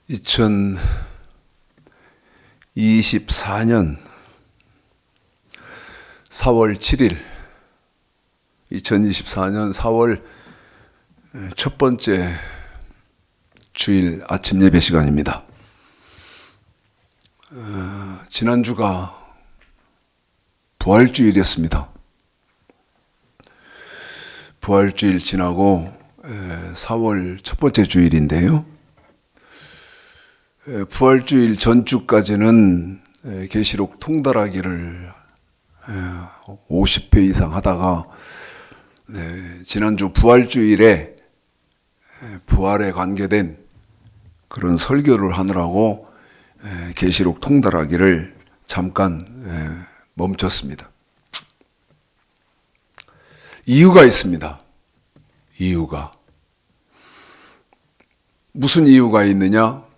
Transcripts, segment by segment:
2024년 4월 7일 2024년 4월 첫 번째 주일 아침 예배 시간입니다. 지난주가 부활주일이었습니다. 부활주일 지나고 4월 첫 번째 주일인데요. 부활주일 전주까지는 계시록 통달하기를 50회 이상 하다가 지난주 부활주일에 부활에 관계된 그런 설교를 하느라고 계시록 통달하기를 잠깐 멈췄습니다. 이유가 있습니다. 이유가. 무슨 이유가 있느냐?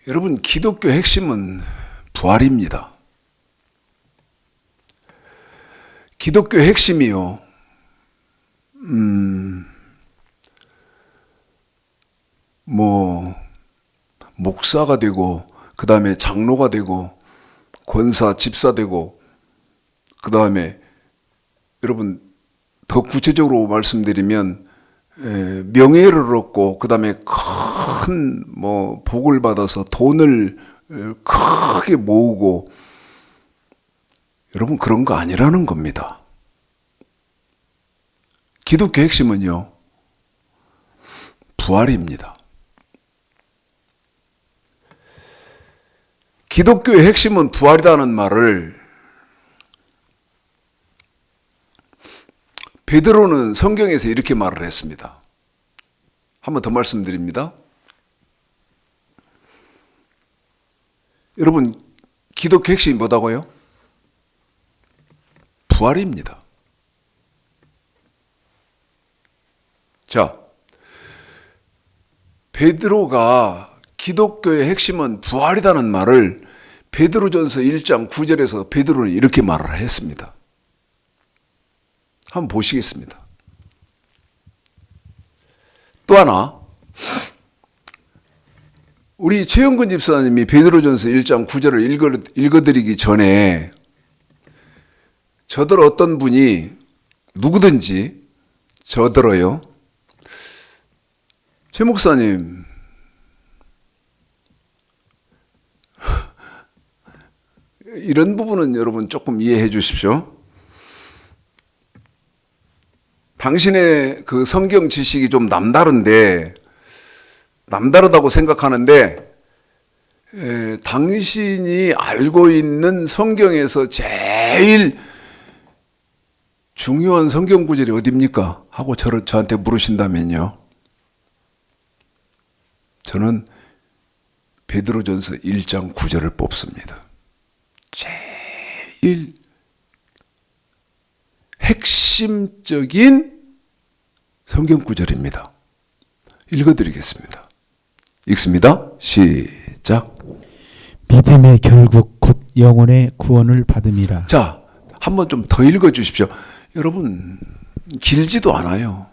여러분, 기독교 핵심은 부활입니다. 기독교 핵심이요. 목사가 되고, 그 다음에 장로가 되고, 권사, 집사 되고, 그 다음에 여러분 더 구체적으로 말씀드리면 명예를 얻고, 그 다음에 큰 복을 받아서 돈을 크게 모으고, 여러분 그런 거 아니라는 겁니다. 기독교 핵심은요, 부활입니다. 기독교의 핵심은 부활이라는 말을 베드로는 성경에서 이렇게 말을 했습니다. 한 번 더 말씀드립니다. 여러분, 기독교 핵심이 뭐다고요? 부활입니다. 자, 베드로가 기독교의 핵심은 부활이라는 말을 베드로전서 1장 9절에서 베드로는 이렇게 말을 했습니다. 한번 보시겠습니다. 또 하나, 우리 최영근 집사님이 베드로전서 1장 9절을 읽어드리기 전에 저들 어떤 분이 누구든지 저들어요. 최 목사님, 이런 부분은 여러분 조금 이해해 주십시오. 당신의 그 성경 지식이 좀 남다르다고 생각하는데, 당신이 알고 있는 성경에서 제일 중요한 성경 구절이 어디입니까? 하고 저한테 물으신다면요, 저는 베드로전서 1장 9절을 뽑습니다. 제일 핵심적인 성경 구절입니다. 읽어드리겠습니다. 읽습니다. 시작. 믿음의 결국 곧 영혼의 구원을 받음이라. 자, 한번 좀 더 읽어주십시오. 여러분, 길지도 않아요.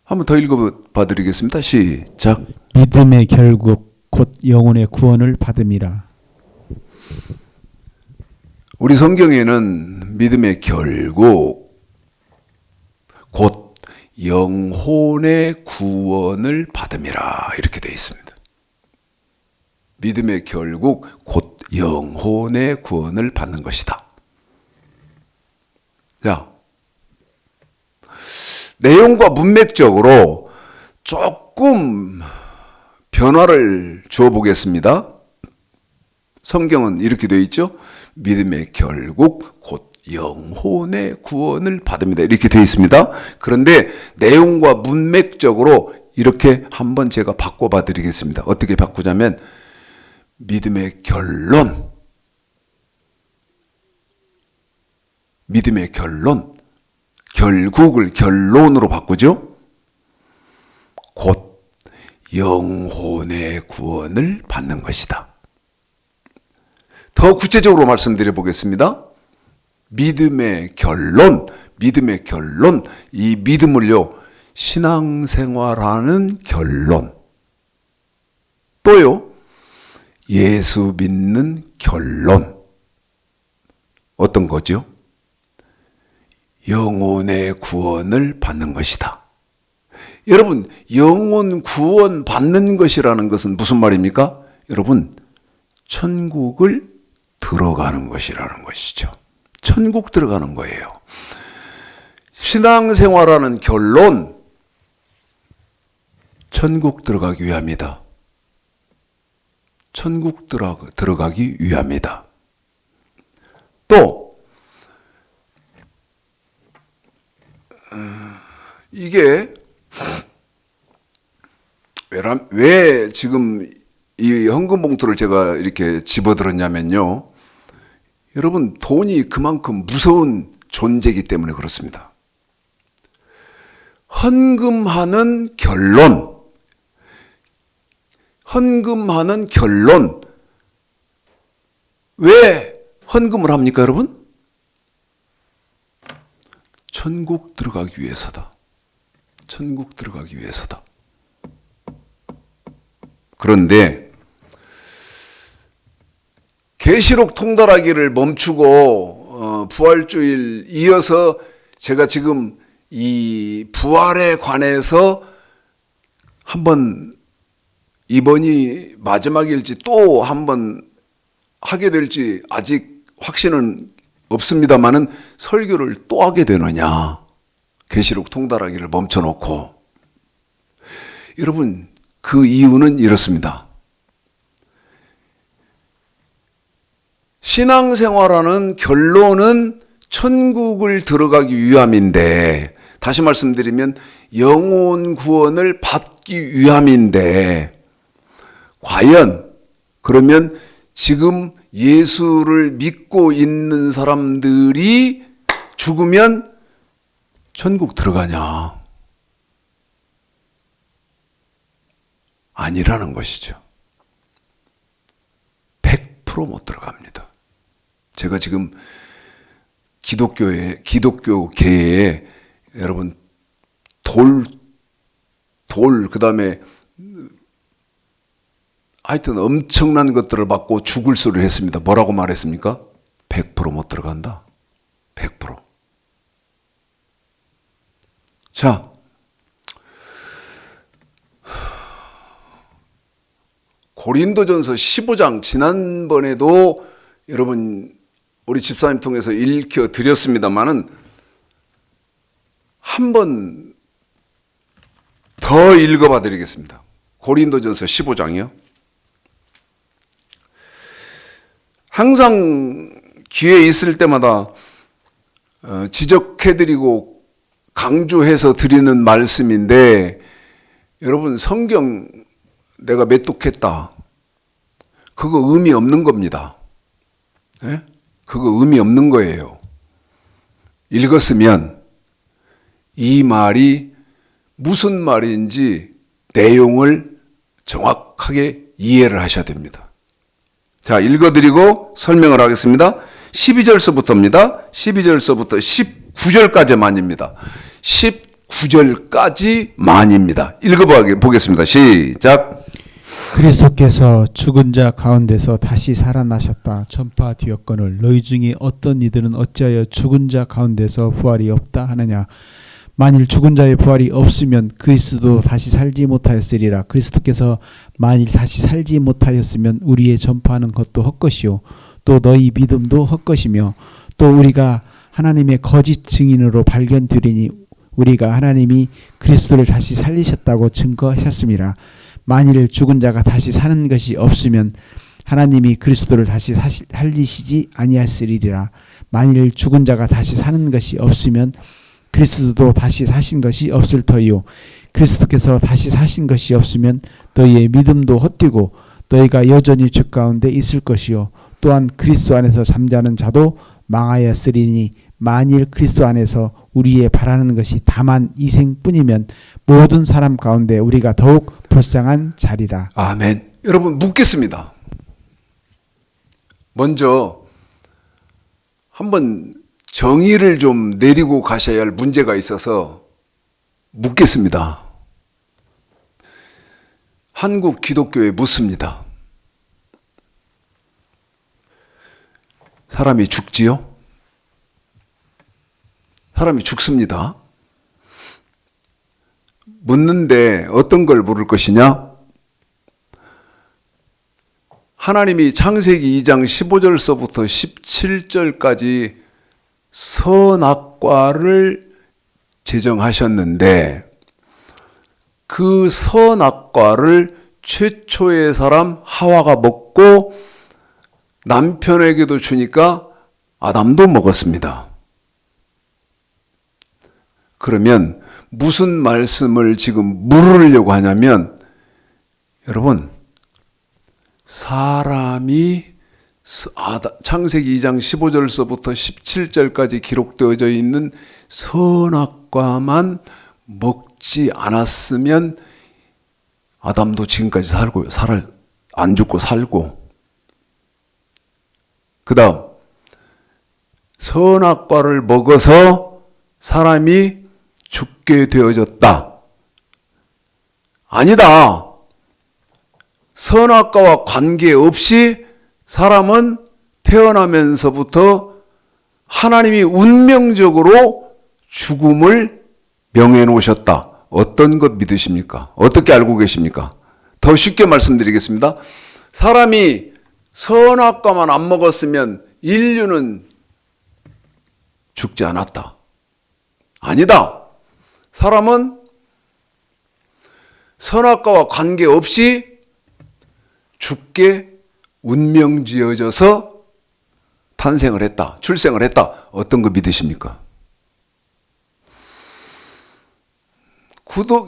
한번 더 읽어봐드리겠습니다. 시작. 믿음의 결국 곧 영혼의 구원을 받음이라. 우리 성경에는 믿음의 결국 곧 영혼의 구원을 받음이라 이렇게 되어 있습니다. 믿음의 결국 곧 영혼의 구원을 받는 것이다. 자, 내용과 문맥적으로 조금 변화를 주어 보겠습니다. 성경은 이렇게 되어 있죠. 믿음의 결국 곧 영혼의 구원을 받습니다. 이렇게 되어 있습니다. 그런데 내용과 문맥적으로 이렇게 한번 제가 바꿔봐 드리겠습니다. 어떻게 바꾸자면, 믿음의 결론, 결국을 결론으로 바꾸죠. 곧 영혼의 구원을 받는 것이다. 더 구체적으로 말씀드려 보겠습니다. 믿음의 결론, 이 믿음을요, 신앙생활하는 결론. 또요, 예수 믿는 결론. 어떤 거죠? 영혼의 구원을 받는 것이다. 여러분, 영혼 구원 받는 것이라는 것은 무슨 말입니까? 여러분, 천국을 들어가는 것이라는 것이죠. 천국 들어가는 거예요. 신앙생활하는 결론, 천국 들어가기 위함이다. 천국 들어가기 위함이다. 또 이게 왜 지금 이 헌금 봉투를 제가 이렇게 집어들었냐면요. 여러분, 돈이 그만큼 무서운 존재이기 때문에 그렇습니다. 헌금하는 결론. 헌금하는 결론. 왜 헌금을 합니까, 여러분? 천국 들어가기 위해서다. 천국 들어가기 위해서다. 그런데 계시록 통달하기를 멈추고 부활주일 이어서 제가 지금 이 부활에 관해서 한번 이번이 마지막일지 또 한번 하게 될지 아직 확신은 없습니다만은 설교를 또 하게 되느냐. 계시록 통달하기를 멈춰놓고. 여러분, 그 이유는 이렇습니다. 신앙생활하는 결론은 천국을 들어가기 위함인데, 다시 말씀드리면 영혼 구원을 받기 위함인데, 과연 그러면 지금 예수를 믿고 있는 사람들이 죽으면 천국 들어가냐? 아니라는 것이죠. 100% 못 들어갑니다. 제가 지금 기독교계에 여러분 그 다음에 하여튼 엄청난 것들을 받고 죽을 소리를 했습니다. 뭐라고 말했습니까? 100% 못 들어간다. 100%. 자, 고린도전서 15장 지난번에도 여러분 우리 집사님 통해서 읽혀 드렸습니다만은 한 번 더 읽어봐 드리겠습니다. 고린도전서 15장이요. 항상 기회 있을 때마다 지적해드리고 강조해서 드리는 말씀인데, 여러분 성경 내가 매독했다. 그거 의미 없는 겁니다. 네? 그거 의미 없는 거예요. 읽었으면 이 말이 무슨 말인지 내용을 정확하게 이해를 하셔야 됩니다. 자, 읽어드리고 설명을 하겠습니다. 12절서부터입니다. 12절서부터 19절까지만입니다. 19절까지만입니다. 읽어보겠습니다. 시작. 그리스도께서 죽은 자 가운데서 다시 살아나셨다 전파되었거늘 너희 중에 어떤 이들은 어찌하여 죽은 자 가운데서 부활이 없다 하느냐. 만일 죽은 자의 부활이 없으면 그리스도 다시 살지 못하였으리라. 그리스도께서 만일 다시 살지 못하였으면 우리의 전파하는 것도 헛것이요 또 너희 믿음도 헛것이며 또 우리가 하나님의 거짓 증인으로 발견되리니 우리가 하나님이 그리스도를 다시 살리셨다고 증거하셨습니다. 만일 죽은 자가 다시 사는 것이 없으면 하나님이 그리스도를 다시 살리시지 아니하시리라. 만일 죽은 자가 다시 사는 것이 없으면 그리스도도 다시 사신 것이 없을 터이요 그리스도께서 다시 사신 것이 없으면 너희의 믿음도 헛되고 너희가 여전히 죄 가운데 있을 것이요 또한 그리스도 안에서 잠자는 자도 망하였으리니 만일 그리스도 안에서 우리의 바라는 것이 다만 이생뿐이면 모든 사람 가운데 우리가 더욱 불쌍한 자리라. 아멘. 여러분 묻겠습니다. 먼저 한번 정의를 좀 내리고 가셔야 할 문제가 있어서 묻겠습니다. 한국 기독교에 묻습니다. 사람이 죽지요? 사람이 죽습니다. 묻는데 어떤 걸 물을 것이냐? 하나님이 창세기 2장 15절서부터 17절까지 선악과를 제정하셨는데 그 선악과를 최초의 사람 하와가 먹고 남편에게도 주니까 아담도 먹었습니다. 그러면 무슨 말씀을 지금 물으려고 하냐면, 여러분, 사람이 창세기 2장 15절서부터 17절까지 기록되어져 있는 선악과만 먹지 않았으면 아담도 지금까지 안 죽고 살고, 그 다음 선악과를 먹어서 사람이 죽게 되어졌다. 아니다. 선악과와 관계없이 사람은 태어나면서부터 하나님이 운명적으로 죽음을 명해 놓으셨다. 어떤 것 믿으십니까? 어떻게 알고 계십니까? 더 쉽게 말씀드리겠습니다. 사람이 선악과만 안 먹었으면 인류는 죽지 않았다. 아니다. 사람은 선악과와 관계없이 죽게 운명지어져서 탄생을 했다. 출생을 했다. 어떤 거 믿으십니까?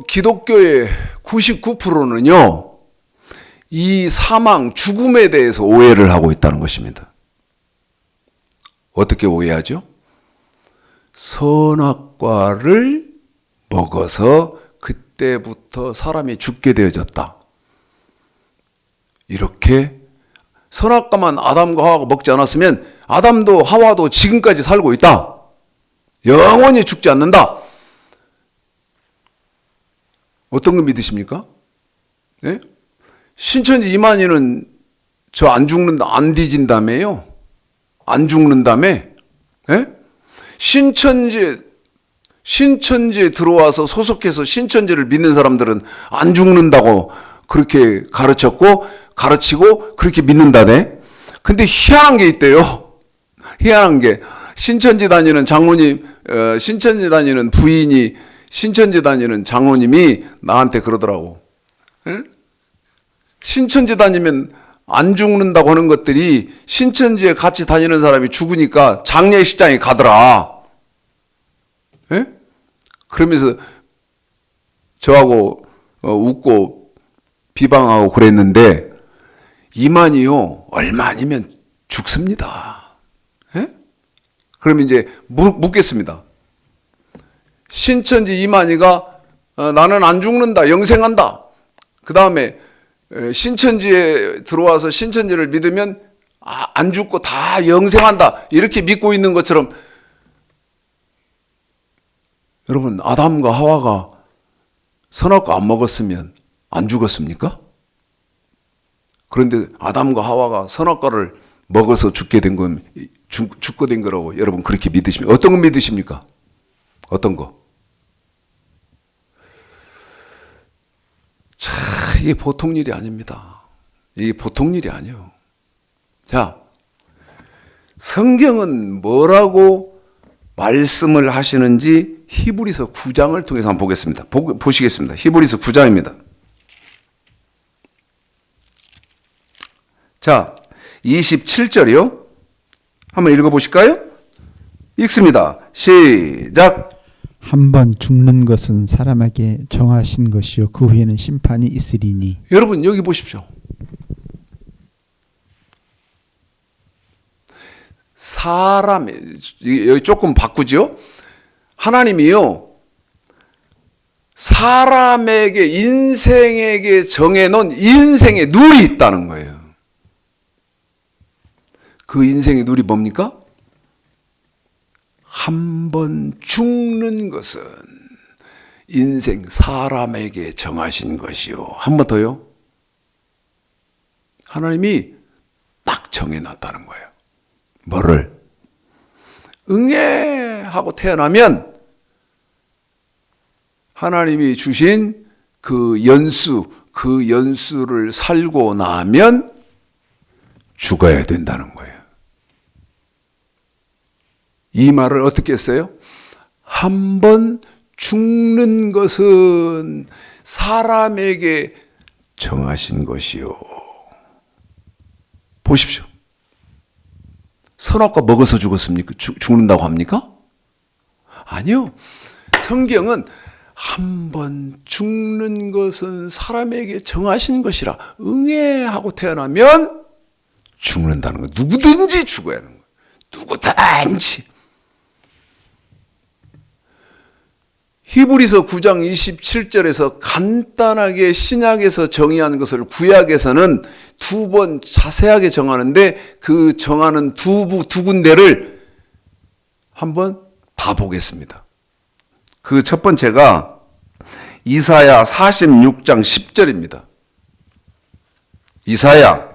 기독교의 99%는요, 이 사망, 죽음에 대해서 오해를 하고 있다는 것입니다. 어떻게 오해하죠? 선악과를 먹어서 그때부터 사람이 죽게 되어졌다. 이렇게 선악과만 아담과 하와가 먹지 않았으면 아담도 하와도 지금까지 살고 있다. 영원히 죽지 않는다. 어떤 거 믿으십니까? 네? 신천지 이만희는 저 안 죽는다, 안 뒤진다며요? 안 죽는다며? 네? 신천지에 들어와서 소속해서 신천지를 믿는 사람들은 안 죽는다고 그렇게 가르치고 그렇게 믿는다네. 근데 희한한 게 있대요. 희한한 게, 신천지 다니는 장모님, 신천지 다니는 부인이 신천지 다니는 장모님이 나한테 그러더라고. 에? 신천지 다니면 안 죽는다고 하는 것들이 신천지에 같이 다니는 사람이 죽으니까 장례식장에 가더라. 에? 그러면서 저하고 웃고 비방하고 그랬는데, 이만희요, 얼마 아니면 죽습니다. 에? 그러면 이제 묻겠습니다. 신천지 이만희가 나는 안 죽는다, 영생한다. 그 다음에 신천지에 들어와서 신천지를 믿으면 안 죽고 다 영생한다, 이렇게 믿고 있는 것처럼, 여러분, 아담과 하와가 선악과 안 먹었으면 안 죽었습니까? 그런데 아담과 하와가 선악과를 먹어서 죽게 된 거라고 여러분 그렇게 믿으십니까? 어떤 거 믿으십니까? 어떤 거? 자, 이게 보통 일이 아닙니다. 이게 보통 일이 아니에요. 자, 성경은 뭐라고 말씀을 하시는지 히브리서 9장을 통해서 한번 보겠습니다. 보시겠습니다. 히브리서 9장입니다. 자, 27절이요. 한번 읽어보실까요? 읽습니다. 시작. 한 번 죽는 것은 사람에게 정하신 것이요 그 후에는 심판이 있으리니. 여러분 여기 보십시오. 여기 조금 바꾸죠. 하나님이요, 사람에게, 인생에게 정해놓은 인생의 룰이 있다는 거예요. 그 인생의 룰이 뭡니까? 한 번 죽는 것은 인생 사람에게 정하신 것이요. 한 번 더요. 하나님이 딱 정해놨다는 거예요. 뭐를? 응애 하고 태어나면 하나님이 주신 그 연수를 살고 나면 죽어야 된다는 거예요. 이 말을 어떻게 했어요? 한 번 죽는 것은 사람에게 정하신 것이요. 보십시오. 선악과 먹어서 죽었습니까? 죽는다고 합니까? 아니요. 성경은 한 번 죽는 것은 사람에게 정하신 것이라 응애하고 태어나면 죽는다는 거예요. 누구든지 죽어야 하는 거예요. 누구든지. 히브리서 9장 27절에서 간단하게 신약에서 정의하는 것을 구약에서는 두 번 자세하게 정하는데 그 정하는 두 군데를 한번 봐보겠습니다. 그 첫 번째가 이사야 46장 10절입니다. 이사야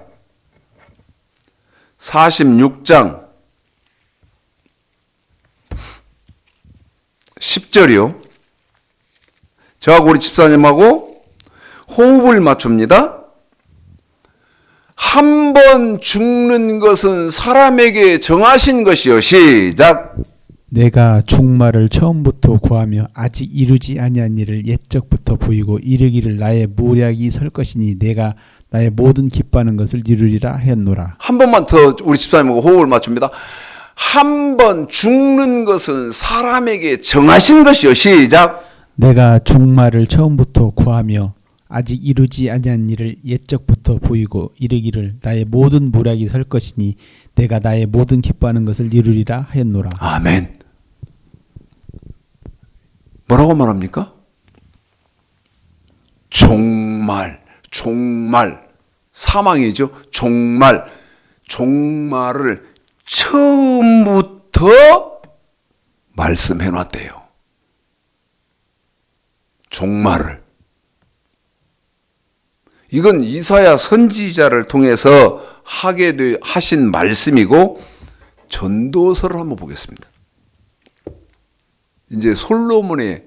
46장 10절이요. 저하고 우리 집사님하고 호흡을 맞춥니다. 한 번 죽는 것은 사람에게 정하신 것이요. 시작. 내가 종말을 처음부터 구하며 아직 이루지 아니한 일을 옛적부터 보이고 이르기를 나의 모략이 설 것이니 내가 나의 모든 기뻐하는 것을 이루리라 하였노라. 한 번만 더 우리 집사님하고 호흡을 맞춥니다. 한 번 죽는 것은 사람에게 정하신 것이요. 시작. 내가 종말을 처음부터 구하며 아직 이루지 아니한 일을 옛적부터 보이고 이르기를 나의 모든 모략이 설 것이니 내가 나의 모든 기뻐하는 것을 이루리라 하였노라. 아멘. 뭐라고 말합니까? 종말, 사망이죠. 종말을 처음부터 말씀해 놨대요. 종말을. 이건 이사야 선지자를 통해서 하신 말씀이고 전도서를 한번 보겠습니다. 이제 솔로몬의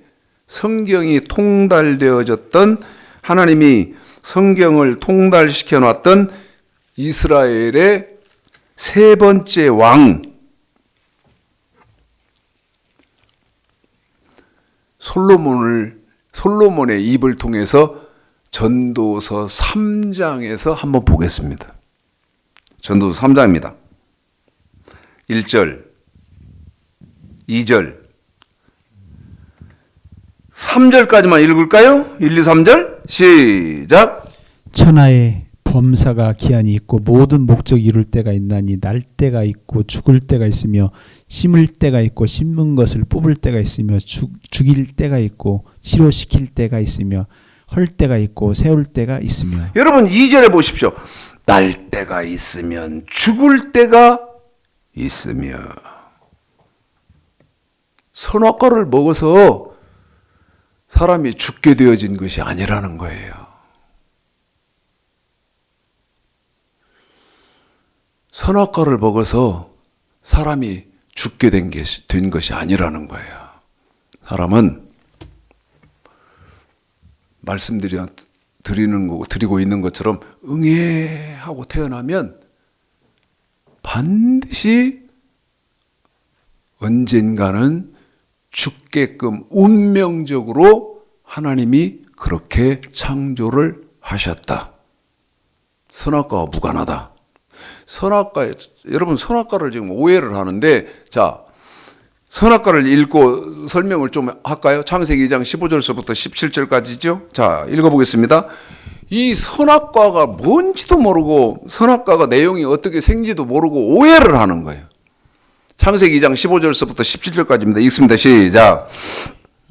성경이 통달되어졌던 하나님이 성경을 통달시켜 놨던 이스라엘의 세 번째 왕 솔로몬의 입을 통해서 전도서 3장에서 한번 보겠습니다. 전도서 3장입니다. 1절, 2절, 3절까지만 읽을까요? 1, 2, 3절 시작. 천하에 범사가 기한이 있고 모든 목적 이룰 때가 있나니 날 때가 있고 죽을 때가 있으며 심을 때가 있고 심는 것을 뽑을 때가 있으며 죽일 때가 있고 치료시킬 때가 있으며 헐 때가 있고 세울 때가 있으며. 여러분 2절에 보십시오. 날 때가 있으면 죽을 때가 있으며. 선악과를 먹어서 사람이 죽게 되어진 것이 아니라는 거예요. 선악과를 먹어서 사람이 죽게 된 것이 아니라는 거예요. 사람은 드리고 있는 것처럼 응애하고 태어나면 반드시 언젠가는 죽게끔 운명적으로 하나님이 그렇게 창조를 하셨다. 선악과와 무관하다. 여러분 선악과를 지금 오해를 하는데, 자, 선악과를 읽고 설명을 좀 할까요? 창세기 2장 15절서부터 17절까지죠. 자, 읽어보겠습니다. 이 선악과가 뭔지도 모르고 선악과가 내용이 어떻게 생긴지도 모르고 오해를 하는 거예요. 창세기 2장 15절서부터 17절까지입니다. 읽습니다. 시작.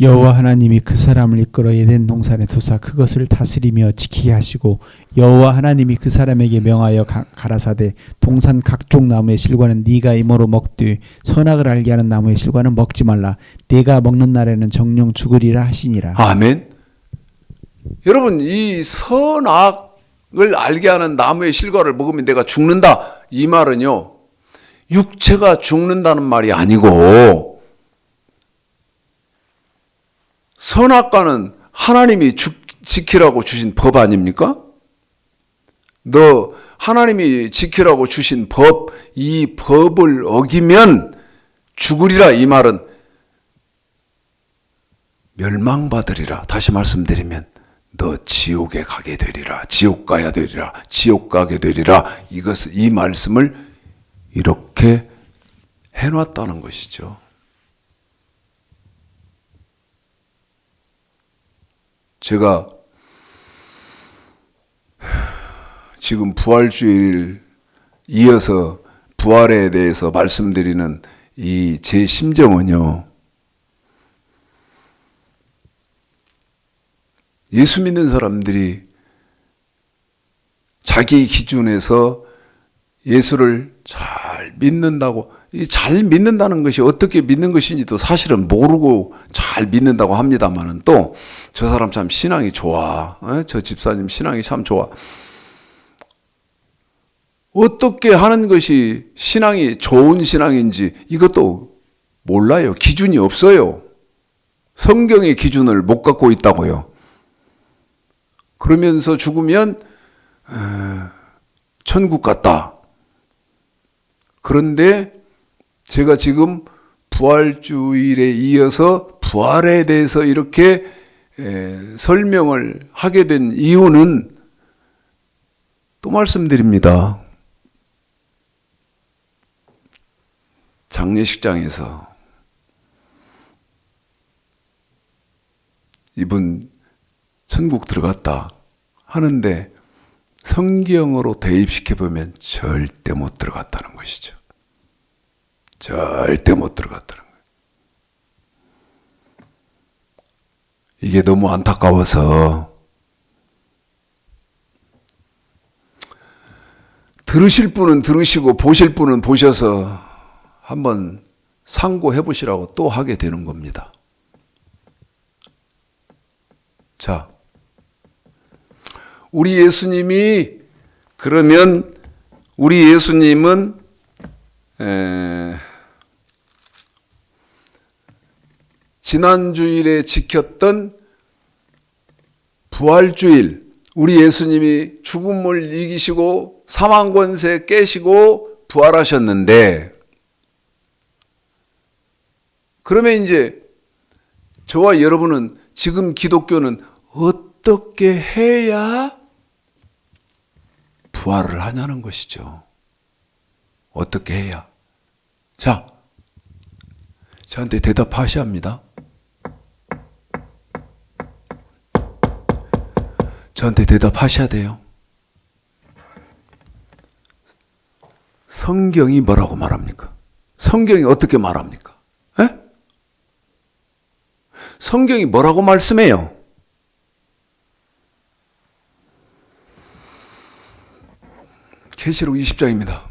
여호와 하나님이 그 사람을 이끌어 에덴 동산에 두사 그것을 다스리며 지키게 하시고 여호와 하나님이 그 사람에게 명하여 가라사대 동산 각종 나무의 실과는 네가 이모로 먹되 선악을 알게 하는 나무의 실과는 먹지 말라. 네가 먹는 날에는 정령 죽으리라 하시니라. 아멘. 여러분, 이 선악을 알게 하는 나무의 실과를 먹으면 내가 죽는다. 이 말은요, 육체가 죽는다는 말이 아니고, 선악과는 하나님이 지키라고 주신 법 아닙니까? 너 하나님이 지키라고 주신 법, 이 법을 어기면 죽으리라. 이 말은 멸망받으리라. 다시 말씀드리면 너 지옥에 가게 되리라. 지옥 가야 되리라. 지옥 가게 되리라. 이 말씀을 이렇게 해놨다는 것이죠. 제가 지금 부활주일 이어서 부활에 대해서 말씀드리는 이 제 심정은요, 예수 믿는 사람들이 자기 기준에서 예수를 잘 믿는다고, 이 잘 믿는다는 것이 어떻게 믿는 것인지도 사실은 모르고 잘 믿는다고 합니다만은 또 저 사람 참 신앙이 좋아. 저 집사님 신앙이 참 좋아. 어떻게 하는 것이 신앙이 좋은 신앙인지 이것도 몰라요. 기준이 없어요. 성경의 기준을 못 갖고 있다고요. 그러면서 죽으면 천국 갔다. 그런데 제가 지금 부활주일에 이어서 부활에 대해서 이렇게 설명을 하게 된 이유는 또 말씀드립니다. 장례식장에서 이분 천국 들어갔다 하는데 성경으로 대입시켜보면 절대 못 들어갔다는 것이죠. 절대 못 들어갔다는 거예요. 이게 너무 안타까워서 들으실 분은 들으시고 보실 분은 보셔서 한번 상고해 보시라고 또 하게 되는 겁니다. 자, 우리 예수님이 그러면 우리 예수님은 지난주일에 지켰던 부활주일, 우리 예수님이 죽음을 이기시고 사망 권세 깨시고 부활하셨는데, 그러면 이제 저와 여러분은 지금 기독교는 어떻게 해야 부활을 하냐는 것이죠. 어떻게 해야? 자, 저한테 대답하셔야 합니다. 저한테 대답하셔야 돼요. 성경이 뭐라고 말합니까? 성경이 어떻게 말합니까? 에? 성경이 뭐라고 말씀해요? 계시록 20장입니다.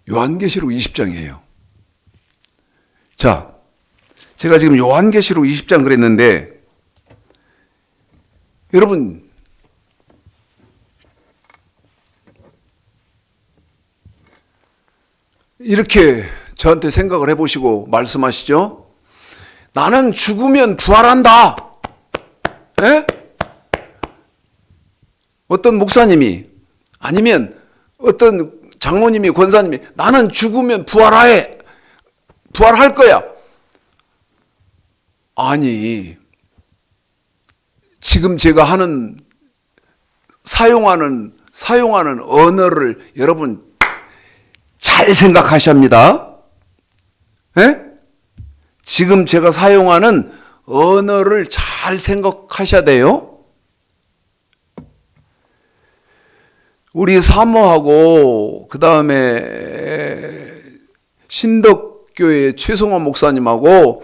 요한계시록 20장이에요. 자, 제가 지금 요한계시록 20장 그랬는데, 여러분, 이렇게 저한테 생각을 해보시고 말씀하시죠. 나는 죽으면 부활한다. 에? 어떤 목사님이 아니면 어떤 장로님이 권사님이 나는 죽으면 부활할 거야. 아니, 지금 제가 사용하는 언어를 여러분 잘 생각하셔야 합니다. 에? 지금 제가 사용하는 언어를 잘 생각하셔야 돼요. 우리 사모하고 그 다음에 신덕교회 최성원 목사님하고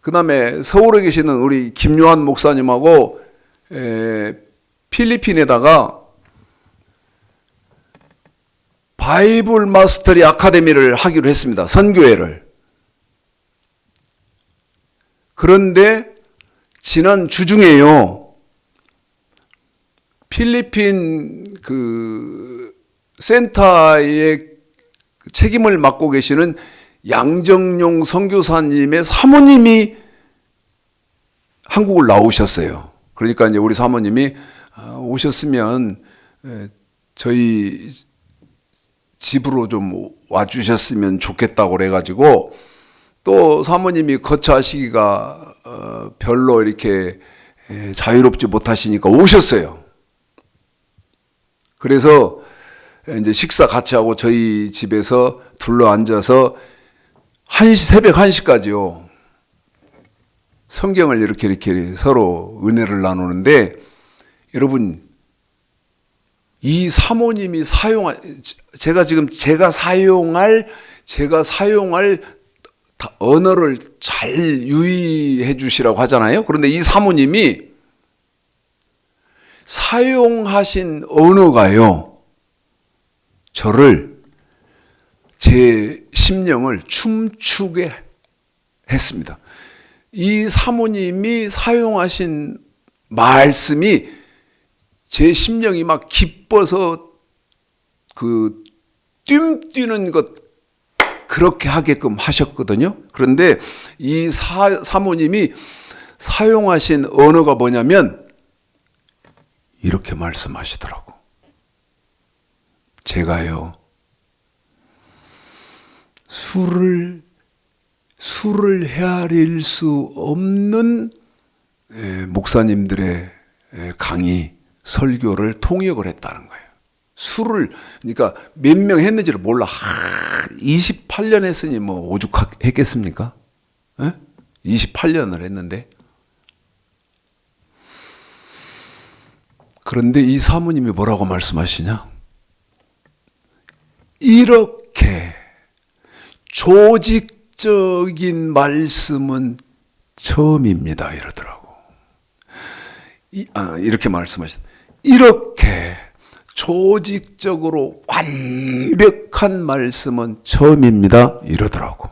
그 다음에 서울에 계시는 우리 김요한 목사님하고 필리핀에다가 바이블 마스터리 아카데미를 하기로 했습니다. 선교회를. 그런데 지난 주중에요. 필리핀 그 센터의 책임을 맡고 계시는 양정용 선교사님의 사모님이 한국을 나오셨어요. 그러니까 이제 우리 사모님이 오셨으면 저희 집으로 좀 와주셨으면 좋겠다고 그래가지고 또 사모님이 거처하시기가 별로 이렇게 자유롭지 못하시니까 오셨어요. 그래서 이제 식사 같이 하고 저희 집에서 둘러 앉아서 새벽 1시까지요. 성경을 이렇게 서로 은혜를 나누는데 여러분 이 사모님이 제가 사용할 언어를 잘 유의해 주시라고 하잖아요. 그런데 이 사모님이 사용하신 언어가요. 저를 제 심령을 춤추게 했습니다. 이 사모님이 사용하신 말씀이 제 심령이 막 기뻐서 그 뛰는 것 그렇게 하게끔 하셨거든요. 그런데 이 사모님이 사용하신 언어가 뭐냐면 이렇게 말씀하시더라고. 제가요 술을 헤아릴 수 없는 목사님들의 강의 설교를 통역을 했다는 거예요. 그러니까 몇 명 했는지를 몰라. 28년 했으니 뭐 오죽했겠습니까? 28년을 했는데. 그런데 이 사모님이 뭐라고 말씀하시냐? 이렇게 조직적인 말씀은 처음입니다. 이러더라고. 이렇게 말씀하셨다. 이렇게 조직적으로 완벽한 말씀은 처음입니다. 이러더라고.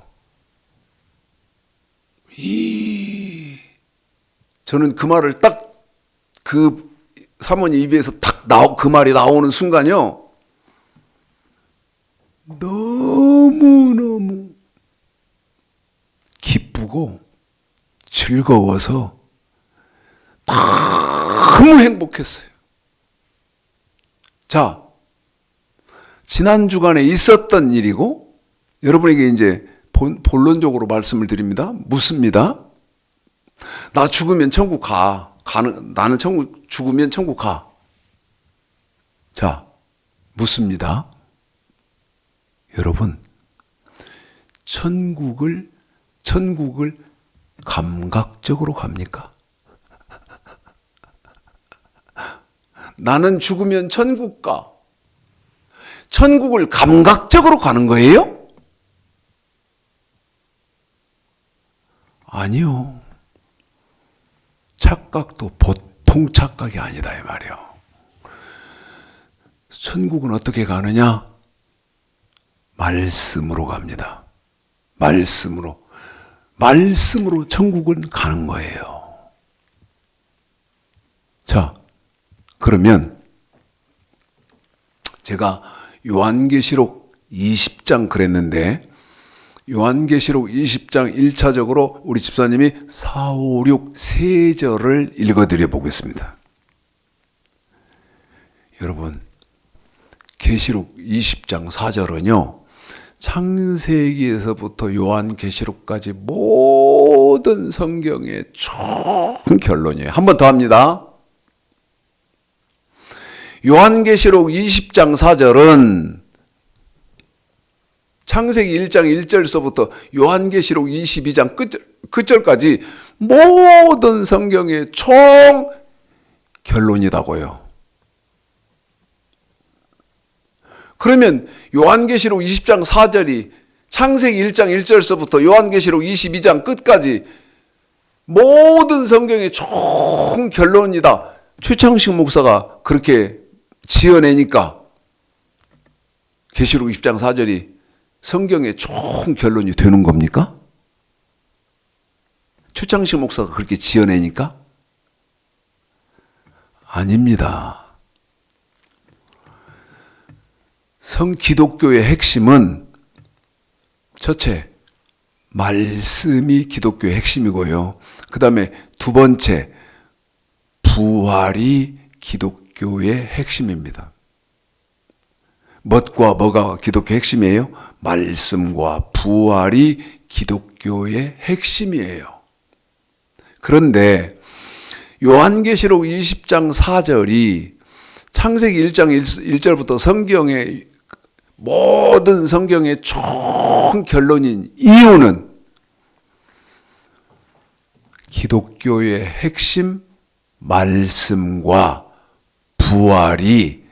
저는 그 말을 딱 그 사모님 입에서 그 말이 나오는 순간요. 너무너무 기쁘고 즐거워서 너무 행복했어요. 자, 지난 주간에 있었던 일이고 여러분에게 이제 본론적으로 말씀을 드립니다. 묻습니다. 나 죽으면 천국 가. 나는 죽으면 천국 가. 자, 묻습니다. 여러분, 천국을 감각적으로 갑니까? 나는 죽으면 천국 가. 천국을 감각적으로 가는 거예요? 아니요. 착각도 보통 착각이 아니다 이 말이요. 천국은 어떻게 가느냐? 말씀으로 갑니다. 말씀으로 천국은 가는 거예요. 자, 그러면 제가 요한계시록 20장 그랬는데 요한계시록 20장 1차적으로 우리 집사님이 4, 5, 6 3절을 읽어드려 보겠습니다. 여러분, 계시록 20장 4절은요. 창세기에서부터 요한계시록까지 모든 성경의 총 결론이에요. 한 번 더 합니다. 요한계시록 20장 4절은 창세기 1장 1절서부터 요한계시록 22장 끝절까지 모든 성경의 총 결론이라고요. 그러면 요한계시록 20장 4절이 창세기 1장 1절서부터 요한계시록 22장 끝까지 모든 성경의 총 결론이다. 최창식 목사가 그렇게 지어내니까 계시록 20장 4절이 성경의 총 결론이 되는 겁니까? 최창식 목사가 그렇게 지어내니까? 아닙니다. 성기독교의 핵심은 첫째, 말씀이 기독교의 핵심이고요. 그 다음에 두 번째, 부활이 기독교의 핵심입니다. 뭣과 뭐가 기독교의 핵심이에요? 말씀과 부활이 기독교의 핵심이에요. 그런데 요한계시록 20장 4절이 창세기 1장 1절부터 성경의 모든 성경의 총 결론인 이유는 기독교의 핵심 말씀과 부활이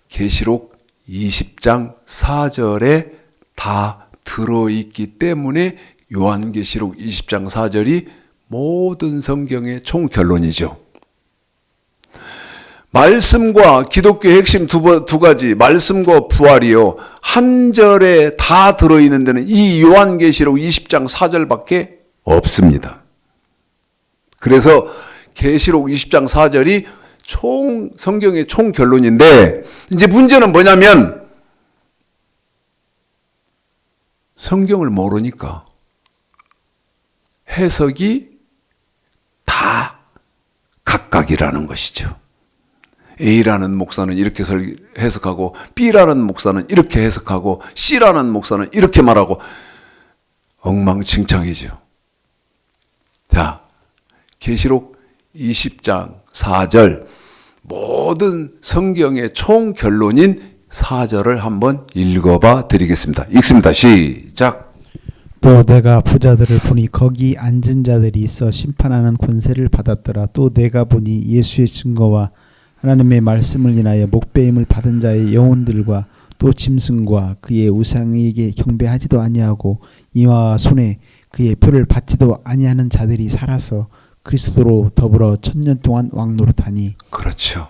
계시록 20장 4절에 다 들어있기 때문에 요한계시록 20장 4절이 모든 성경의 총 결론이죠. 말씀과 기독교의 핵심 두 가지, 말씀과 부활이요, 한 절에 다 들어있는 데는 이 요한계시록 20장 4절밖에 없습니다. 그래서 계시록 20장 4절이 성경의 총 결론인데, 이제 문제는 뭐냐면 성경을 모르니까 해석이 다 각각이라는 것이죠. A라는 목사는 이렇게 해석하고 B라는 목사는 이렇게 해석하고 C라는 목사는 이렇게 말하고 엉망진창이죠. 자, 계시록 20장 4절 모든 성경의 총 결론인 4절을 한번 읽어봐 드리겠습니다. 읽습니다. 시작. 또 내가 부자들을 보니 거기 앉은 자들이 있어 심판하는 권세를 받았더라. 또 내가 보니 예수의 증거와 하나님의 말씀을 인하여 목배임을 받은 자의 영혼들과 또 짐승과 그의 우상에게 경배하지도 아니하고 이마와 손에 그의 표를 받지도 아니하는 자들이 살아서 그리스도로 더불어 1000년 동안 왕노릇하니. 그렇죠.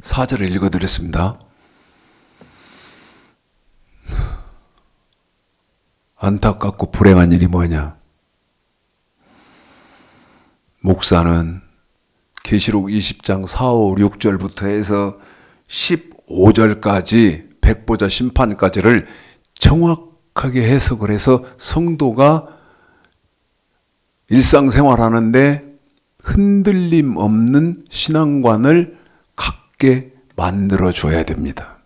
4절을 읽어드렸습니다. 안타깝고 불행한 일이 뭐냐? 목사는 계시록 20장 4, 5, 6절부터 해서 15절까지 백보자 심판까지를 정확하게 해석을 해서 성도가 일상생활하는데 흔들림 없는 신앙관을 갖게 만들어줘야 됩니다.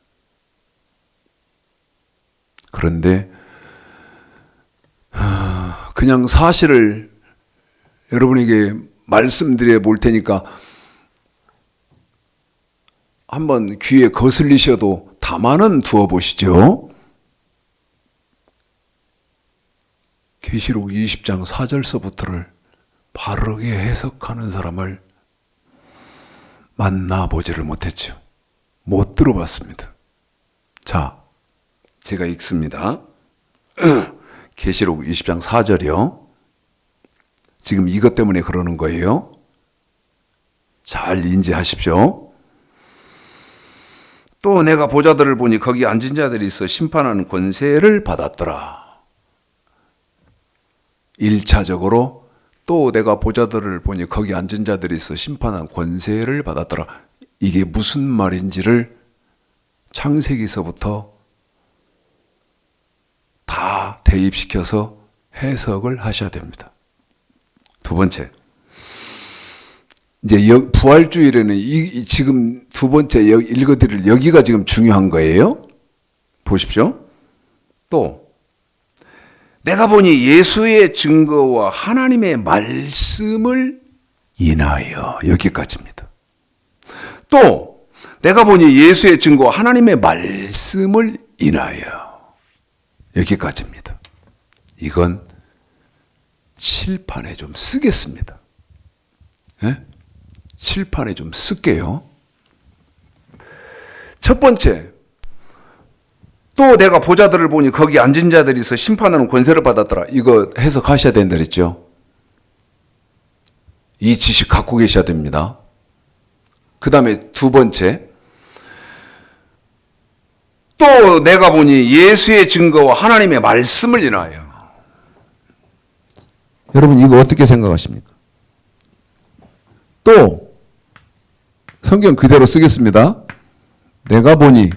그런데 그냥 사실을 여러분에게 말씀드려 볼 테니까 한번 귀에 거슬리셔도 담아는 두어 보시죠. 계시록 20장 4절서부터를 바르게 해석하는 사람을 만나보지를 못했죠. 못 들어봤습니다. 자, 제가 읽습니다. 계시록 20장 4절이요. 지금 이것 때문에 그러는 거예요. 잘 인지하십시오. 또 내가 보자들을 보니 거기 앉은 자들이 있어 심판하는 권세를 받았더라. 1차적으로 또 내가 보자들을 보니 거기 앉은 자들이 있어 심판하는 권세를 받았더라. 이게 무슨 말인지를 창세기서부터 다 대입시켜서 해석을 하셔야 됩니다. 두 번째, 이제 부활주일에는 지금 두 번째 읽어드릴 여기가 지금 중요한 거예요. 보십시오. 또 내가 보니 예수의 증거와 하나님의 말씀을 인하여, 여기까지입니다. 또 내가 보니 예수의 증거와 하나님의 말씀을 인하여, 여기까지입니다. 이건 칠판에 좀 쓰겠습니다. 네? 칠판에 좀 쓸게요. 첫 번째, 또 내가 보자들을 보니 거기 앉은 자들이 있어 심판하는 권세를 받았더라. 이거 해석하셔야 된다 그랬죠. 이 지식 갖고 계셔야 됩니다. 그 다음에 두 번째, 또 내가 보니 예수의 증거와 하나님의 말씀을 인하여. 여러분 이거 어떻게 생각하십니까? 또 성경 그대로 쓰겠습니다. 내가 보니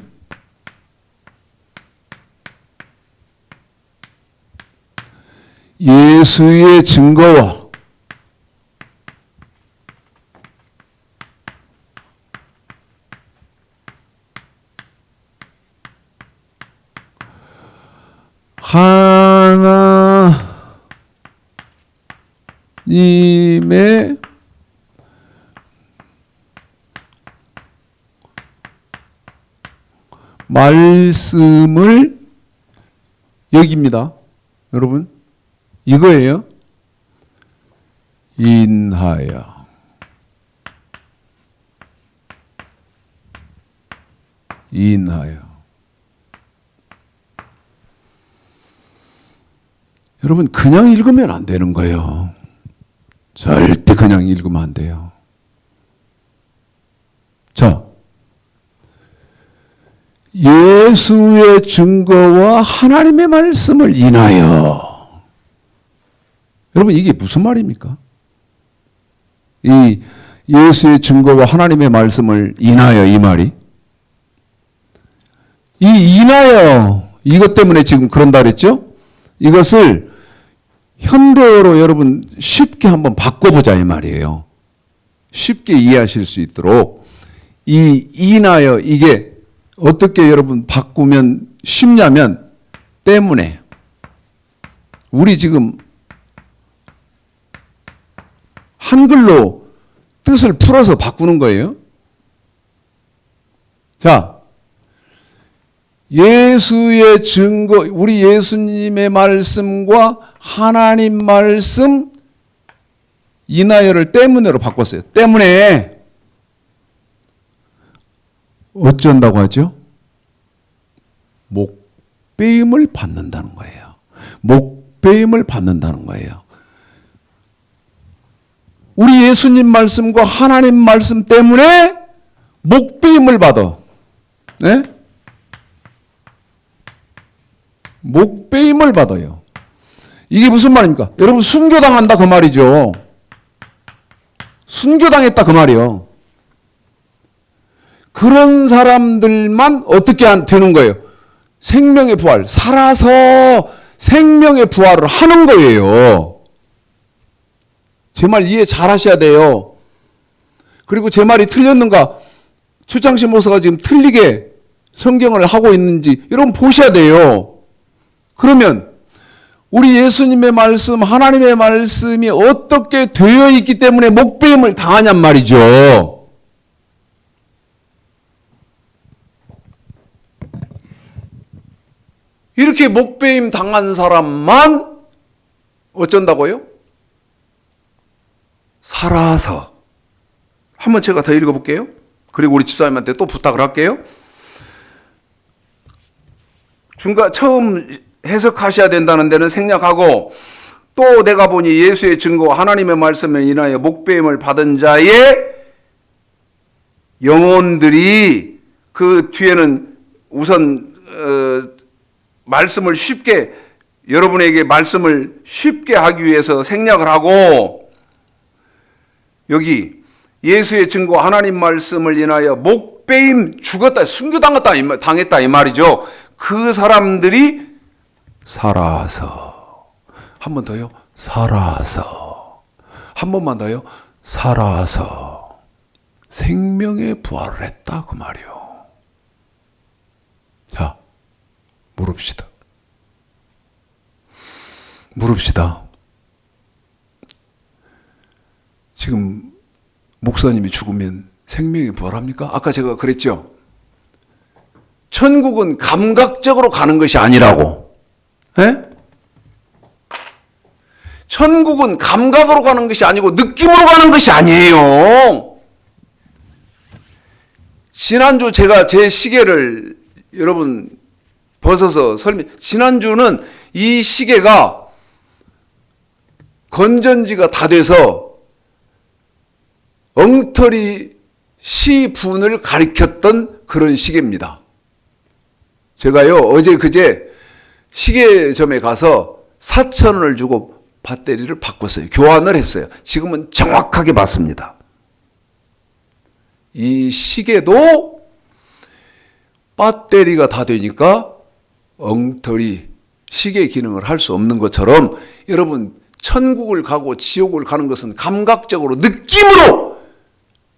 예수의 증거와 하나님의 말씀을 여깁니다. 여러분, 이거예요. 인하여. 여러분, 그냥 읽으면 안 되는 거예요. 절대 그냥 읽으면 안 돼요. 자, 예수의 증거와 하나님의 말씀을 인하여. 여러분 이게 무슨 말입니까? 이 예수의 증거와 하나님의 말씀을 인하여, 이 말이, 이 인하여, 이것 때문에 지금 그런다 그랬죠? 이것을 현대어로 여러분 쉽게 한번 바꿔보자 이 말이에요. 쉽게 이해하실 수 있도록. 이 인하여, 이게 어떻게 여러분 바꾸면 쉽냐면, 때문에. 우리 지금 한글로 뜻을 풀어서 바꾸는 거예요. 자, 예수의 증거, 우리 예수님의 말씀과 하나님 말씀 인하여를 때문에로 바꿨어요. 때문에 어쩐다고 하죠? 목배임을 받는다는 거예요. 목배임을 받는다는 거예요. 우리 예수님 말씀과 하나님 말씀 때문에 목배임을 받아. 네? 목배임을 받아요. 이게 무슨 말입니까? 여러분 순교당한다 그 말이죠. 순교당했다 그 말이요. 그런 사람들만 어떻게 되는 거예요? 생명의 부활, 살아서 생명의 부활을 하는 거예요. 제 말 이해 잘 하셔야 돼요. 그리고 제 말이 틀렸는가, 최창신 목사가 지금 틀리게 성경을 하고 있는지 여러분 보셔야 돼요. 그러면 우리 예수님의 말씀, 하나님의 말씀이 어떻게 되어 있기 때문에 목배임을 당하냔 말이죠. 이렇게 목배임 당한 사람만 어쩐다고요? 살아서. 한번 제가 더 읽어볼게요. 그리고 우리 집사님한테 또 부탁을 할게요. 처음 해석하셔야 된다는 데는 생략하고, 또 내가 보니 예수의 증거 하나님의 말씀을 인하여 목배임을 받은 자의 영혼들이, 그 뒤에는 우선 말씀을 쉽게, 여러분에게 말씀을 쉽게 하기 위해서 생략을 하고, 여기 예수의 증거 하나님 말씀을 인하여 목배임, 죽었다, 순교당했다, 당했다 이 말이죠. 그 사람들이 살아서. 한 번 더요. 살아서. 한 번만 더요. 살아서 생명의 부활을 했다 그 말이요. 자, 물읍시다. 지금 목사님이 죽으면 생명이 부활합니까? 아까 제가 그랬죠. 천국은 감각적으로 가는 것이 아니라고. 예? 천국은 감각으로 가는 것이 아니고 느낌으로 가는 것이 아니에요. 지난주 제가 제 시계를 여러분 벗어서 지난주는 이 시계가 건전지가 다 돼서 엉터리 시분을 가리켰던 그런 시계입니다. 제가요, 어제 그제 시계점에 가서 4,000원을 주고 배터리를 바꿨어요. 교환을 했어요. 지금은 정확하게 맞습니다. 이 시계도 배터리가 다 되니까 엉터리 시계 기능을 할 수 없는 것처럼 여러분 천국을 가고 지옥을 가는 것은 감각적으로 느낌으로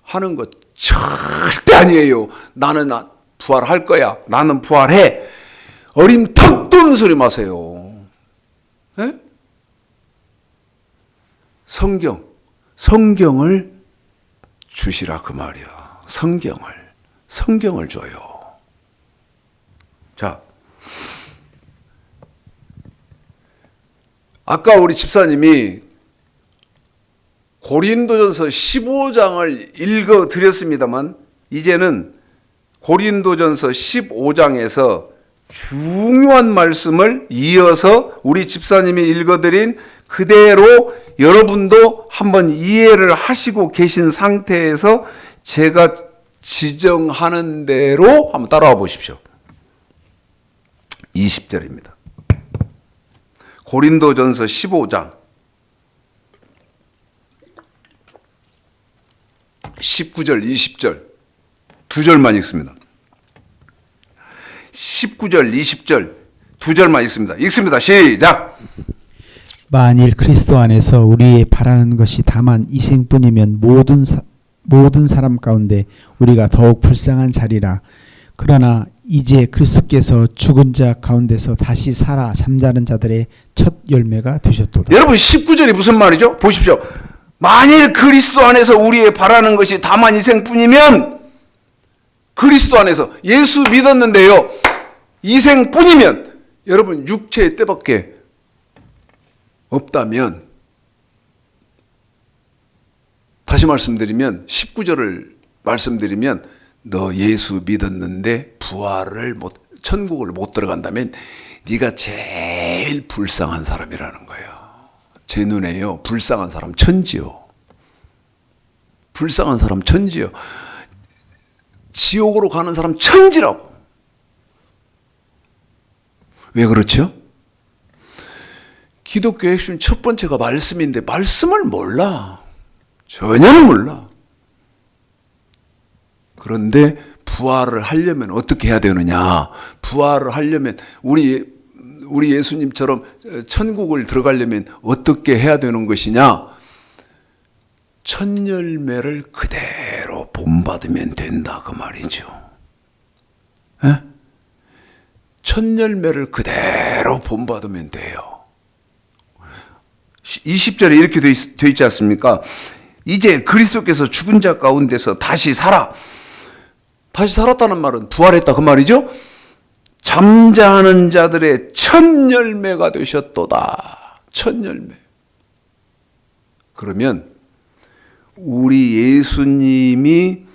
하는 것 절대 아니에요. 나는 부활할 거야. 나는 부활해. 어림 턱도 없는 소리 마세요. 네? 성경을 주시라 그 말이야. 성경을 줘요. 자, 아까 우리 집사님이 고린도전서 15장을 읽어드렸습니다만 이제는 고린도전서 15장에서 중요한 말씀을 이어서 우리 집사님이 읽어드린 그대로 여러분도 한번 이해를 하시고 계신 상태에서 제가 지정하는 대로 한번 따라와 보십시오. 20절입니다. 고린도전서 15장 19절, 20절 두 절만 읽습니다. 19절, 20절 두 절만 읽습니다. 읽습니다. 시작! 만일 그리스도 안에서 우리의 바라는 것이 다만 이생뿐이면 모든 사람 가운데 우리가 더욱 불쌍한 자리라. 그러나 이제 그리스도께서 죽은 자 가운데서 다시 살아 잠자는 자들의 첫 열매가 되셨도다. 여러분 19절이 무슨 말이죠? 보십시오. 만일 그리스도 안에서 우리의 바라는 것이 다만 이생뿐이면, 그리스도 안에서 예수 믿었는데요, 이생뿐이면, 여러분 육체의 때밖에 없다면, 다시 말씀드리면 19절을 말씀드리면, 너 예수 믿었는데 부활을 천국을 못 들어간다면 네가 제일 불쌍한 사람이라는 거예요. 제 눈에요, 불쌍한 사람 천지요. 불쌍한 사람 천지요. 지옥으로 가는 사람 천지라고. 왜 그렇죠? 기독교의 핵심 첫 번째가 말씀인데 말씀을 몰라. 전혀 몰라. 그런데 부활을 하려면 어떻게 해야 되느냐? 부활을 하려면 우리 예수님처럼 천국을 들어가려면 어떻게 해야 되는 것이냐? 첫 열매를 그대로 본받으면 된다 그 말이죠. 에? 첫 열매를 그대로 본받으면 돼요. 20절에 이렇게 돼 있지 않습니까? 이제 그리스도께서 죽은 자 가운데서 다시 살아. 다시 살았다는 말은 부활했다 그 말이죠. 잠자는 자들의 첫 열매가 되셨도다. 첫 열매. 그러면 우리 예수님이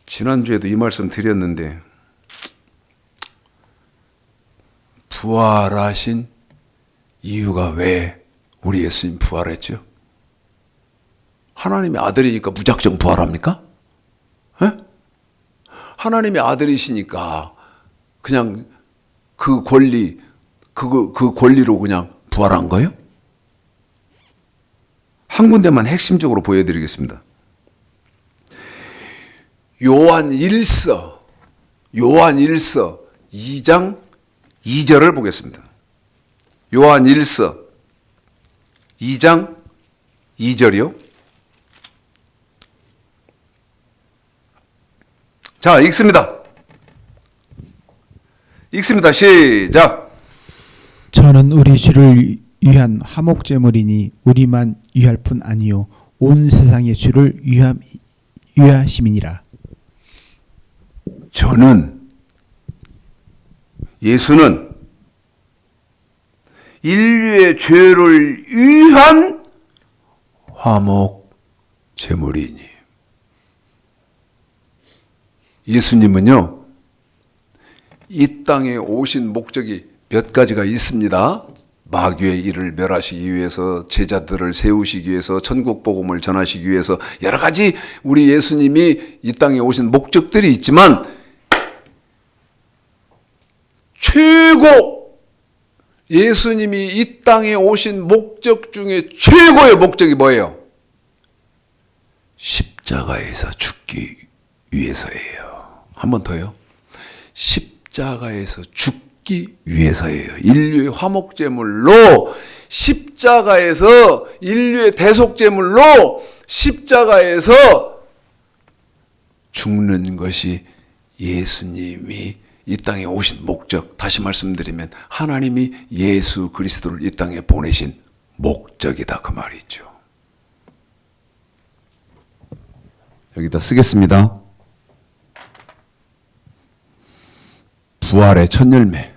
지난주에도 이 말씀 드렸는데 부활하신 이유가 왜 우리 예수님 부활했죠? 하나님의 아들이니까 무작정 부활합니까? 에? 하나님의 아들이시니까 그냥 그 권리로 그냥 부활한 거예요? 한 군데만 핵심적으로 보여드리겠습니다. 요한 1서 2장 2절을 보겠습니다. 요한 1서 2장 2절이요. 자, 읽습니다. 시작. 저는 우리 주를 위한 화목제물이니 우리만 위할 뿐 아니요 온 세상의 주를 위하심이니라. 예수는 인류의 죄를 위한 화목제물이니. 예수님은요, 이 땅에 오신 목적이 몇 가지가 있습니다. 마귀의 일을 멸하시기 위해서, 제자들을 세우시기 위해서, 천국 복음을 전하시기 위해서 여러 가지 우리 예수님이 이 땅에 오신 목적들이 있지만 최고 예수님이 이 땅에 오신 목적 중에 최고의 목적이 뭐예요? 십자가에서 죽기 위해서예요. 한 번 더요. 십자가에서 죽기 위해서예요. 인류의 화목제물로, 십자가에서 인류의 대속제물로 십자가에서 죽는 것이 예수님이 이 땅에 오신 목적. 다시 말씀드리면 하나님이 예수 그리스도를 이 땅에 보내신 목적이다, 그 말이죠. 여기다 쓰겠습니다. 부활의 첫 열매.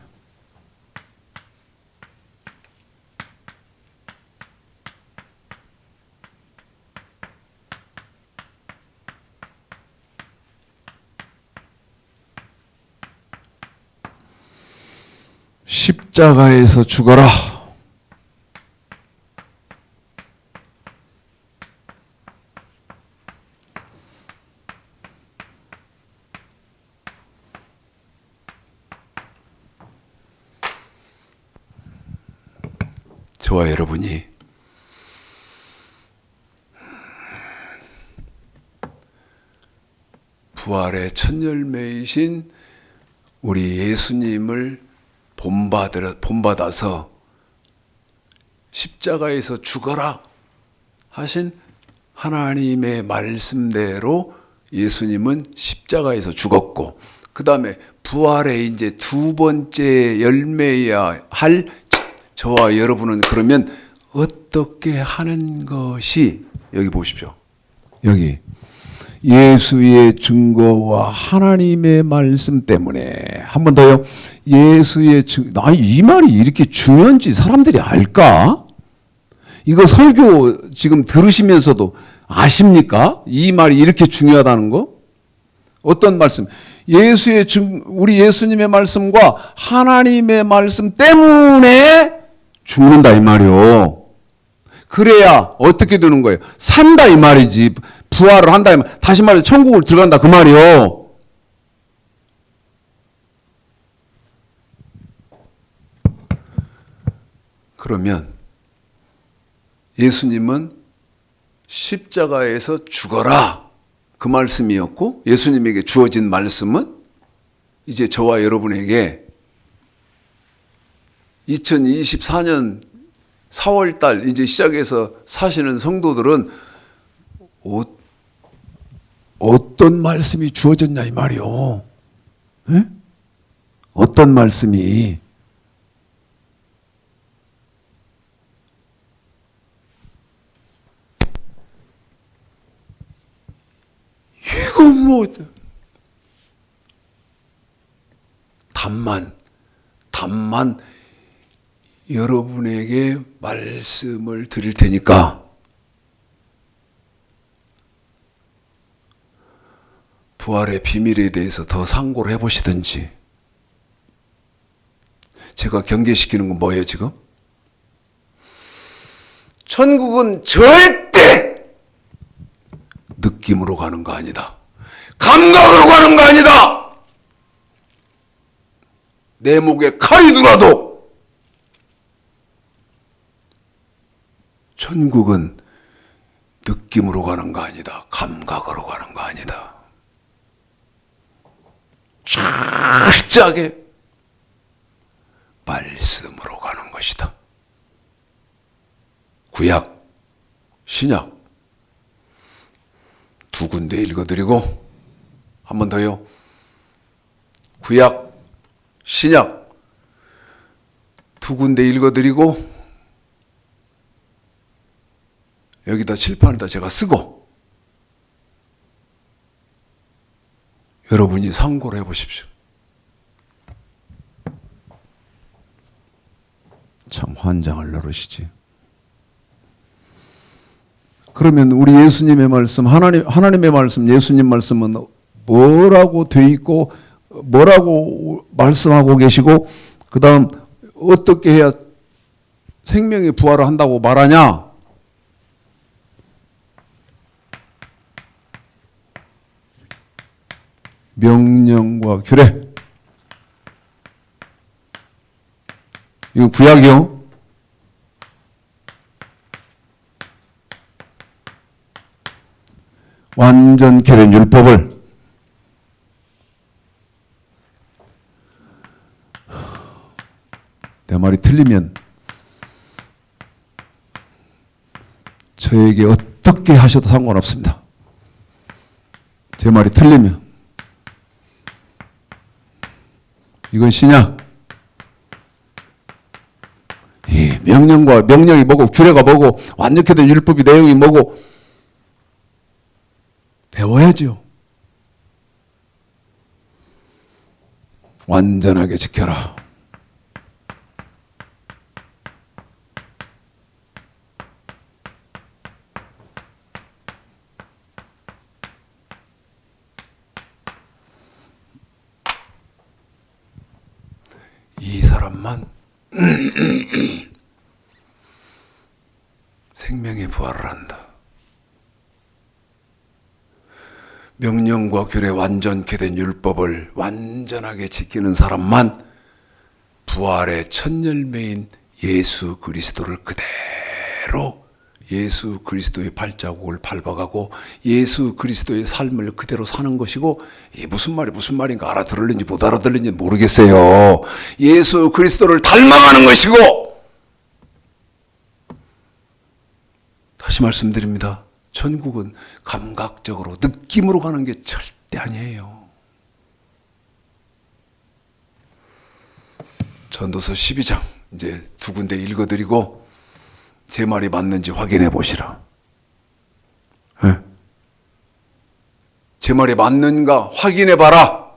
십자가에서 죽어라. 저와 여러분이 부활의 첫 열매이신 우리 예수님을 본받아서 십자가에서 죽어라 하신 하나님의 말씀대로 예수님은 십자가에서 죽었고, 그 다음에 부활의 이제 두 번째 열매야 할 저와 여러분은 그러면 어떻게 하는 것이, 여기 보십시오. 여기 예수의 증거와 하나님의 말씀 때문에. 한 번 더요. 예수의 증거. 아니, 이 말이 이렇게 중요한지 사람들이 알까? 이거 설교 지금 들으시면서도 아십니까? 이 말이 이렇게 중요하다는 거? 어떤 말씀? 우리 예수님의 말씀과 하나님의 말씀 때문에 죽는다 이 말이요. 그래야 어떻게 되는 거예요? 산다 이 말이지. 부활을 한다 이 말. 다시 말해서 천국을 들어간다 그 말이요. 그러면 예수님은 십자가에서 죽어라 그 말씀이었고, 예수님에게 주어진 말씀은 이제 저와 여러분에게 2024년 4월 달 이제 시작해서 사시는 성도들은 어떤 말씀이 주어졌냐 이 말이요. 에? 어떤 말씀이? 이거 뭐 답만 여러분에게 말씀을 드릴 테니까 부활의 비밀에 대해서 더 상고를 해보시든지. 제가 경계시키는 건 뭐예요 지금? 천국은 절대 느낌으로 가는 거 아니다. 감각으로 가는 거 아니다. 내 목에 칼이 들어도 천국은 느낌으로 가는 거 아니다. 감각으로 가는 거 아니다. 철저하게 말씀으로 가는 것이다. 구약, 신약 두 군데 읽어드리고 한 번 더요. 구약, 신약 두 군데 읽어드리고 여기다 칠판에다 제가 쓰고 여러분이 상고를 해보십시오. 참 환장을 노르시지. 그러면 우리 예수님의 말씀, 하나님의 말씀, 예수님 말씀은 뭐라고 돼 있고 뭐라고 말씀하고 계시고 그 다음 어떻게 해야 생명의 부활을 한다고 말하냐? 명령과 규례. 이거 구약이요. 완전케 된 율법을 내 말이 틀리면 저에게 어떻게 하셔도 상관없습니다. 제 말이 틀리면 이건 신약. 이 명령과 명령이 뭐고 규례가 뭐고 완전케 된 율법의 내용이 뭐고 배워야죠. 완전하게 지켜라. 이 사람만 생명의 부활을 한다. 명령과 규례 완전케 된 율법을 완전하게 지키는 사람만 부활의 첫 열매인 예수 그리스도를 그대로 예수 그리스도의 발자국을 밟아가고 예수 그리스도의 삶을 그대로 사는 것이고, 이게 무슨 말인가 알아들을는지 못 알아들을는지 모르겠어요. 예수 그리스도를 닮아가는 것이고, 다시 말씀드립니다. 천국은 감각적으로 느낌으로 가는 게 절대 아니에요. 전도서 12장 이제 두 군데 읽어드리고 제 말이 맞는지 확인해 보시라. 네? 제 말이 맞는가 확인해 봐라.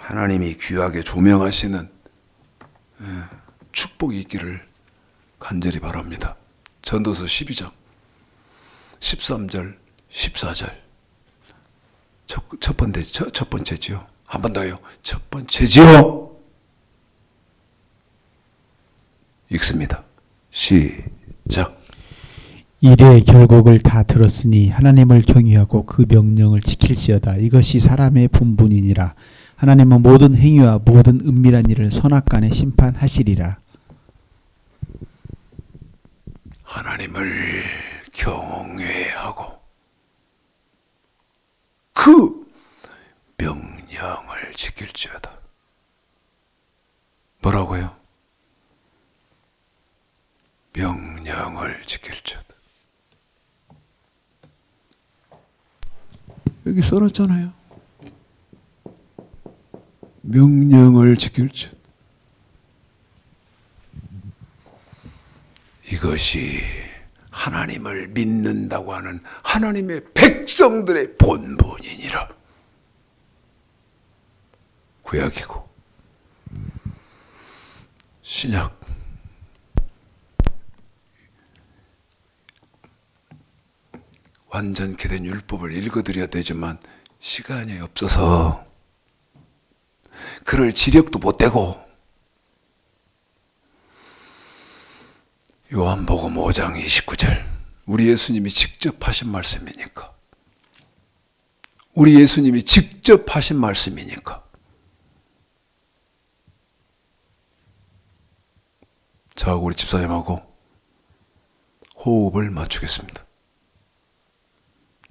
하나님이 귀하게 조명하시는 축복이 있기를 간절히 바랍니다. 전도서 12장 13절 14절 첫 번째지요. 한 번 더요. 첫 번째지요. 읽습니다. 시작. 일의 결국을 다 들었으니 하나님을 경외하고 그 명령을 지킬지어다. 이것이 사람의 본분이니라. 하나님은 모든 행위와 모든 은밀한 일을 선악간에 심판하시리라. 하나님을 경외하고 그 명령을 지킬지어다. 뭐라고요? 명령을 지킬지어다. 여기 써놨잖아요. 명령을 지킬지어다. 이것이 하나님을 믿는다고 하는 하나님의 백성들의 본분이니라. 구약이고 신약. 완전케 된 율법을 읽어드려야 되지만 시간이 없어서 그럴 지력도 못 되고, 요한복음 5장 29절 우리 예수님이 직접 하신 말씀이니까, 우리 예수님이 직접 하신 말씀이니까 저하고 우리 집사님하고 호흡을 맞추겠습니다.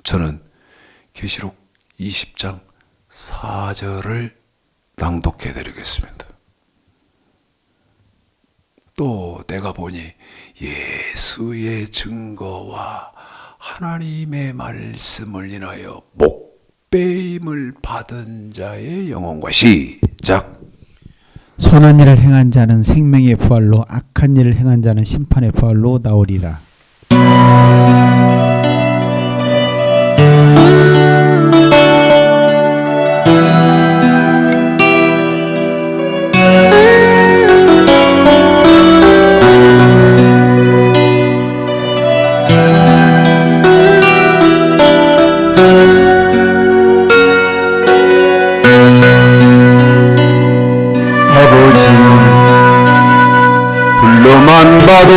저는 계시록 20장 4절을 낭독해 드리겠습니다. 또 내가 보니 예수의 증거와 하나님의 말씀을 인하여 목배임을 받은 자의 영혼과 시작. 선한 일을 행한 자는 생명의 부활로, 악한 일을 행한 자는 심판의 부활로 나오리라. 말로만 봐도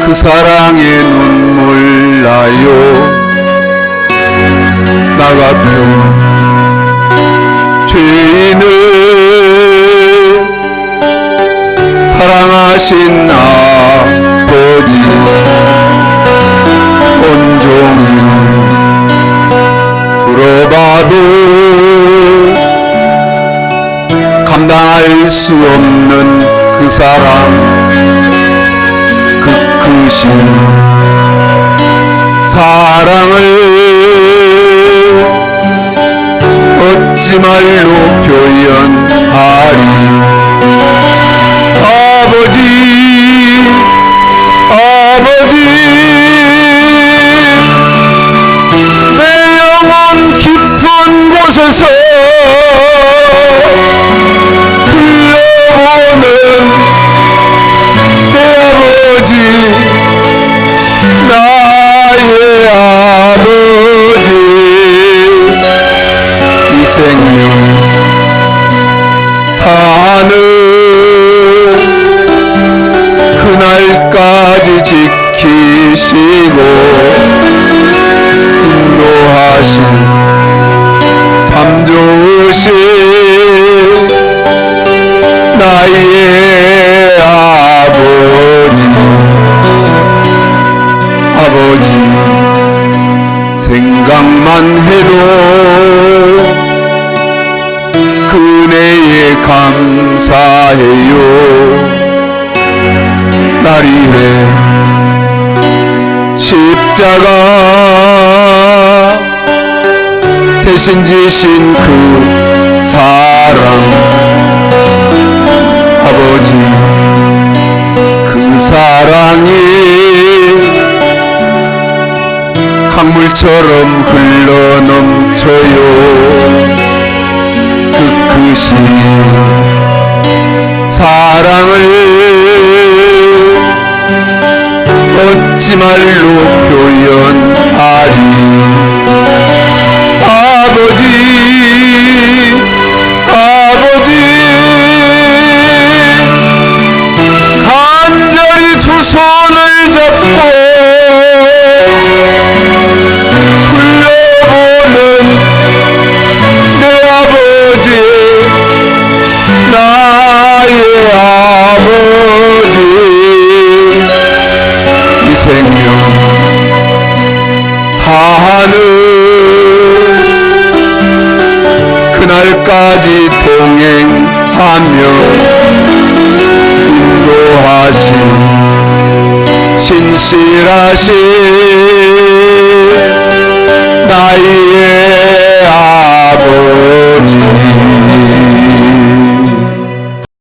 그 사랑에 눈물 나요. 나 같은 죄인을 사랑하신 아버지 온종일 들어봐도 감당할 수 없는 그 사랑, 그 크신 사랑을 어찌 말로 표현하리. 아버지, 아버지, 내 영혼 깊은 곳에서 흘러보는 내 아버지, 나의 아버지, 이 생명 다하는 그날까지 지키시고 인도하신 참 좋으신 나의 아버지, 아버지 생각만 해도 그네에 감사해요. 날 위해 십자가 대신 지신 그 사랑, 아버지 그 사랑이 강물처럼 흘러넘쳐요. 그 크신 사랑을 어찌 말로 표현하리. 아버지, 아버지, 간절히 두 손을 잡고 불러보는 내 아버지, 나의 아버지, 이 생명 다하는 그날까지 동행하며 인도하신 신실하신